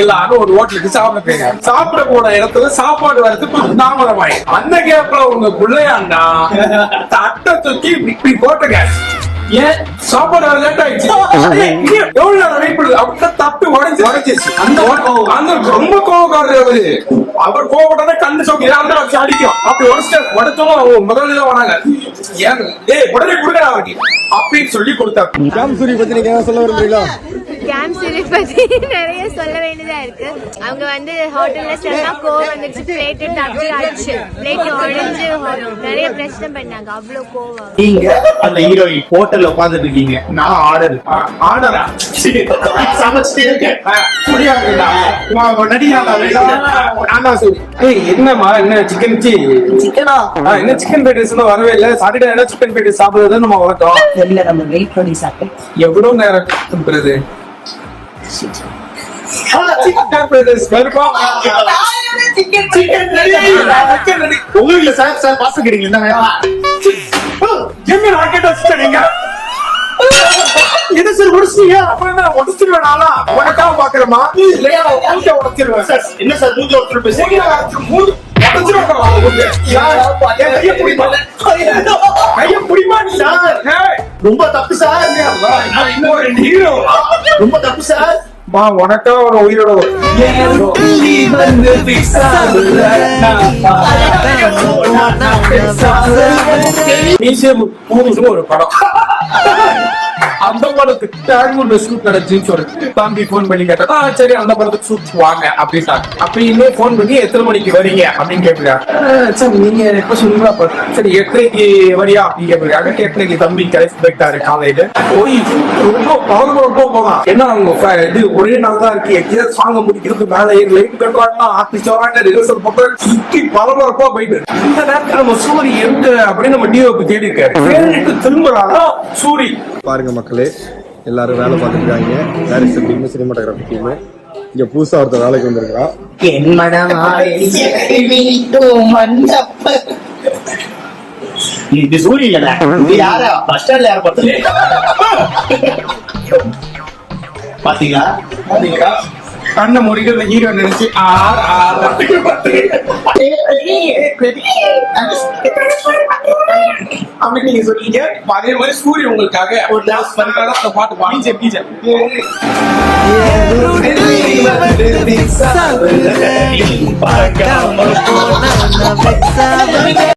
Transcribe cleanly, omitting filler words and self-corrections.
எல்லாரும் ஒரு ஹோட்டலுக்கு சாப்பிட போயிருங்க. சாப்பிட போன இடத்துல சாப்பாடு வரதுக்கு தாமதமாயி அந்த கேப்ல உங்க பிள்ளையாண்டா தட்டை தூக்கி இப்படி போட்டுங்க. ஏன் சாப்பாடு வர லேட் ஆயிடுச்சு? எவ்வளவு நேரம் வெயிட் பண்ணுது? அப்படியே தப்பி உடைஞ்சிருச்சு. அந்த ரொம்ப கோவக்காரர் அவரு. அவர் கோவப்பட்டா கண்டு சோக்கி அடிக்கும். அப்படி உடைச்சோம் முதல்ல வராங்க. உடனே கொடுக்குற அவருக்கு அப்படின்னு சொல்லி கொடுத்தாரு. கேம்ப் சீரிஸ் பத்தி நிறைய சொல்ல வேண்டியதா இருக்கு. அவங்க வந்து ஹோட்டல்ல சென்னா கோவம் வந்துச்சு, பிளேட் தப்பி அடிச்சு, பிளேட் உடைஞ்சு நிறைய பிரச்சனை பண்ணாங்க. அவ்வளவு கோவம். நீங்க அந்த ஹீரோயின் ஹோட்டல்ல உட்கார்ந்துட்டு இருக்கீங்க, நான் ஆர்டரா என்னமா என்ன சிக்கன் சிக்கனா என்ன சிக்கன் ஃப்ரைட் ரைஸ் வரவே இல்ல. சாட்டர்டே சிக்கன் ஃப்ரைட் ரைஸ் சாப்பிடுறது நம்ம வழக்கம். நம்ம வெயிட் பண்ணி சாப்பிட்டேன். எவ்வளவு நேரம் பண்றது? உங்களுக்கு சார் பாசம் கிடைக்கல என்ன சார் முடிச்சீங்க? அப்புறம் உடச்சிருவேனாலா உனக்காக பாக்குறமா இல்லையா? உடச்சிருவேன் சார். என்ன சார் மூஞ்சி ஒருத்தர் பேசுறீங்க? ரொம்ப தப்பு சார். ரொம்ப தப்பு சார். உனக்கா ஒரு உயிரோட ஒரு படம். அந்த படத்துக்கு டேங்கூர்ல ஷூட் நடந்துச்சுன்னு சொல்லிட்டு தம்பி போன் பண்ணி கேட்டா சரி அந்த படத்துக்கு ஷூட் வாங்க அப்படின்ட்டாங்க. அப்ப இன்னும் போன் பண்ணி எத்தனை மணிக்கு வரீங்க அப்படின்னு கேட்கிறாங்க. சார் நீங்க எப்ப சொல்லுங்களா? சரி 8:30 வரியா அப்படின்னு கேட்கிறாங்க. 8:30 தம்பி கடைசி போயிட்டாரு காலையில. போய் ரொம்ப பரபரப்பா போகலாம். ஏன்னா அவங்க இது ஒரே நாள் தான் இருக்கு. எக்ஸாம் சாங்க முடிக்கிறது மேல லைட் கட்டுவாங்க, ஆர்டிஸ்ட் வராங்க, ரிஹர்சல் பண்றாங்க, சுத்தி பரபரப்பா போயிட்டு இந்த நேரத்துல நம்ம சூரி எங்க அப்படின்னு நம்ம டிஓக்கு தேடி இருக்காரு. திரும்புறாங்க சூரி. பாருங்க மக்களே, எல்லாரும் வேலை பார்த்துருக்காங்க. சினிமாட்டோகிராஃபி டீம் இங்க புதுசா ஒருத்தர் வேலைக்கு வந்திருக்கான். இது சூரிய இல்ல, யாரா பஸ் ஸ்டாண்ட்ல யார பாத்தீங்களா? கண்ண முடிக்கிற ஹீரோ நினைச்சு அப்படி நீங்க சொல்றீங்க. அதே மாதிரி சூரிய உங்களுக்காக ஒரு டான்ஸ் பண்ணாலும் அந்த பாட்டு பாடி